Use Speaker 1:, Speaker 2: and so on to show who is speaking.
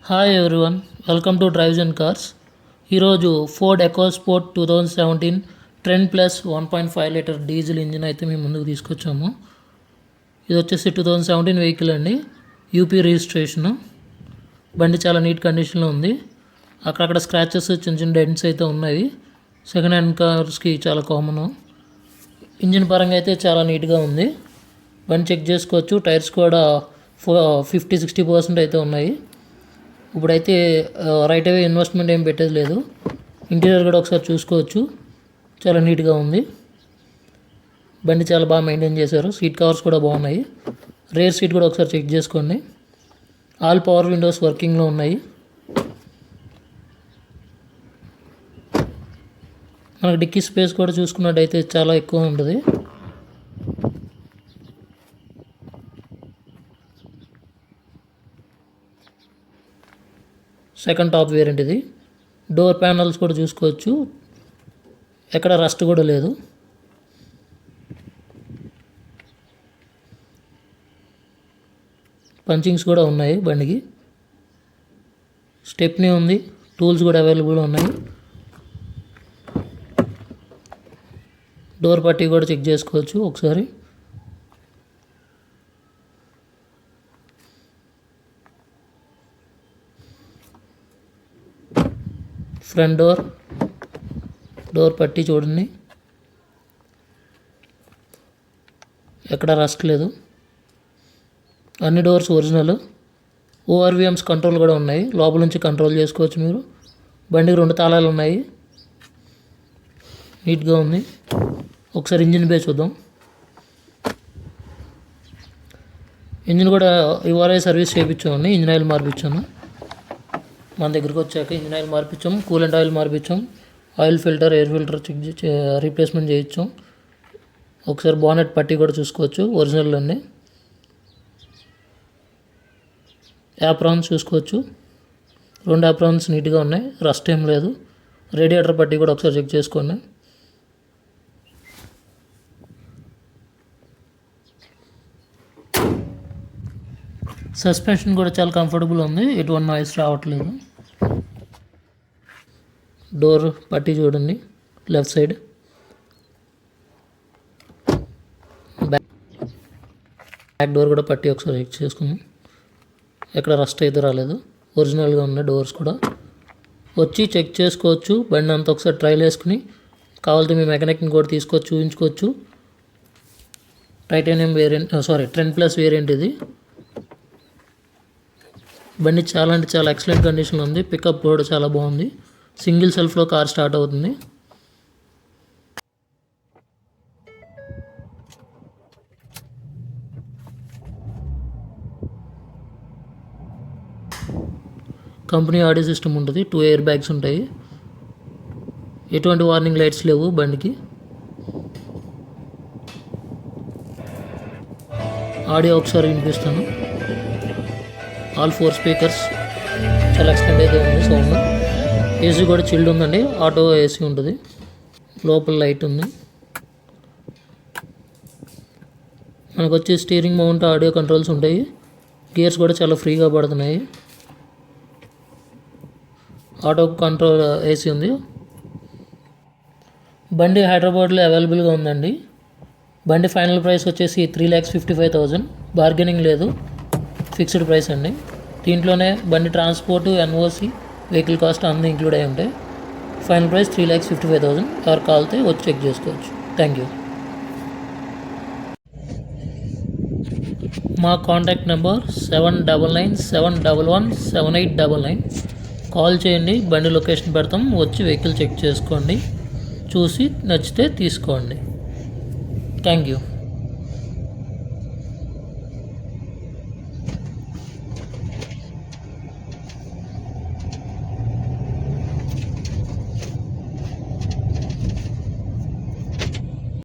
Speaker 1: Hi everyone, welcome to drives and cars. ఈరోజు Ford EcoSport 2017 trend plus 1.5 litre diesel engine అయితే మేము ముందుకు తీసుకొచ్చాము. ఇది వచ్చేసి 2017 వెహికల్ అండి, యూపీ రిజిస్ట్రేషను. బండి చాలా నీట్ కండిషన్లో ఉంది. అక్కడక్కడ స్క్రాచెస్, చిన్న చిన్న డెంట్స్ అయితే ఉన్నాయి. సెకండ్ హ్యాండ్ కార్స్కి చాలా కామను. ఇంజిన్ పరంగా అయితే చాలా నీట్గా ఉంది. బండి చెక్ చేసుకోవచ్చు. టైర్స్ కూడా 50-60% అయితే ఉన్నాయి. ఇప్పుడైతే రైట్ అవే ఇన్వెస్ట్మెంట్ ఏం పెట్టేది లేదు. ఇంటీరియర్ కూడా ఒకసారి చూసుకోవచ్చు, చాలా నీట్గా ఉంది. బండి చాలా బాగా మెయింటైన్ చేశారు. సీట్ కవర్స్ కూడా బాగున్నాయి. రేర్ సీట్ కూడా ఒకసారి చెక్ చేసుకోండి. ఆల్ పవర్ విండోస్ వర్కింగ్లో ఉన్నాయి. మనకు డిక్కీ స్పేస్ కూడా చూసుకున్నట్టయితే చాలా ఎక్కువ ఉంటుంది. సెకండ్ టాప్ వేరియంట్ ఇది. డోర్ ప్యానల్స్ కూడా చూసుకోవచ్చు, ఎక్కడ రస్ట్ కూడా లేదు. పంచింగ్స్ కూడా ఉన్నాయి బండికి. స్టెప్నీ ఉంది. టూల్స్ కూడా అవైలబుల్ ఉన్నాయి. డోర్ పట్టీ కూడా చెక్ చేసుకోవచ్చు ఒకసారి. ఫ్రంట్ డోర్ పట్టీ చూడండి, ఎక్కడ రస్ట్ లేదు. అన్ని డోర్స్ ఒరిజినల్. ఓఆర్విఎమ్స్ కంట్రోల్ కూడా ఉన్నాయి, లోపల నుంచి కంట్రోల్ చేసుకోవచ్చు మీరు. బండికి 2 తాళాలు ఉన్నాయి. నీట్గా ఉంది. ఒకసారి ఇంజిన్ బే చూద్దాం. ఇంజిన్ కూడా ఇవాళ సర్వీస్ చేయించామండి. ఇంజిన్ ఆయిల్ మార్పించాను. మన దగ్గరికి వచ్చాక ఇంజిన్ ఆయిల్ మార్పించాం, కూలెంట్ ఆయిల్ మార్పించాం, oil filter, air filter replacement చేయించాం. ఒకసారి బానెట్ పట్టీ కూడా చూసుకోవచ్చు, ఒరిజినల్ అండి. యాప్రాన్స్ చూసుకోవచ్చు. 2 యాప్రాన్స్ నీట్గా ఉన్నాయి, రస్ట్ ఏం లేదు. రేడియేటర్ పట్టీ కూడా ఒకసారి చెక్ చేసుకోండి. సస్పెన్షన్ కూడా చాలా కంఫర్టబుల్ ఉంది, ఎటువంటి నాయిస్ రావట్లేదు. డోర్ పట్టీ చూడండి, లెఫ్ట్ సైడ్. బ్యాక్ డోర్ కూడా పట్టీ ఒకసారి చెక్ చేసుకున్నాం, ఎక్కడ రస్ట్ అయితే రాలేదు. ఒరిజినల్గా ఉన్నాయి డోర్స్ కూడా. వచ్చి చెక్ చేసుకోవచ్చు. బండి అంతా ఒకసారి ట్రైల్ వేసుకుని కావాలంటే మీ మెకానిక్ని కూడా తీసుకొచ్చి చూపించుకోవచ్చు. Titanium variant, trend plus variant ఇది. బండి చాలా అంటే చాలా ఎక్సలెంట్ కండిషన్లో ఉంది. పికప్ కూడా చాలా బాగుంది. సింగిల్ సెల్ఫ్లో కార్ స్టార్ట్ అవుతుంది. కంపెనీ ఆడియో సిస్టమ్ ఉంటుంది. 2 ఎయిర్ బ్యాగ్స్ ఉంటాయి. ఎటువంటి వార్నింగ్ లైట్స్ లేవు బండికి. ఆడియో ఒకసారి వినిపిస్తాను. ఆల్ 4 స్పీకర్స్, చాలా ఎక్సలెంట్ అయితే ఉంది సౌండ్. ఏసీ కూడా చిల్డ్ ఉందండి, ఆటో ఏసీ ఉంటుంది. లోపల లైట్ ఉంది. మనకు వచ్చి స్టీరింగ్ మౌంట్ ఆడియో కంట్రోల్స్ ఉంటాయి. గేర్స్ కూడా చాలా ఫ్రీగా పడుతున్నాయి. ఆటో కంట్రోల్ ఏసీ ఉంది. బండి హైదరాబాద్లో అవైలబుల్గా ఉందండి. బండి ఫైనల్ ప్రైస్ వచ్చేసి 3,55,000. బార్గెనింగ్ లేదు, ఫిక్స్డ్ ప్రైస్ అండి. దీంట్లోనే బండి ట్రాన్స్పోర్ట్, ఎన్ఓసి, వెహికల్ కాస్ట్ అన్నీ ఇంక్లూడ్ అయి ఉంటాయి. Final price 3,55,000. ఎవరు కావాలితే వచ్చి చెక్ చేసుకోవచ్చు. Thank you. మా కాంటాక్ట్ నెంబర్ 7997117899. కాల్ చేయండి, బండి లొకేషన్ పెడతాం. వచ్చి వెహికల్ చెక్ చేసుకోండి, చూసి నచ్చితే తీసుకోండి. Thank you.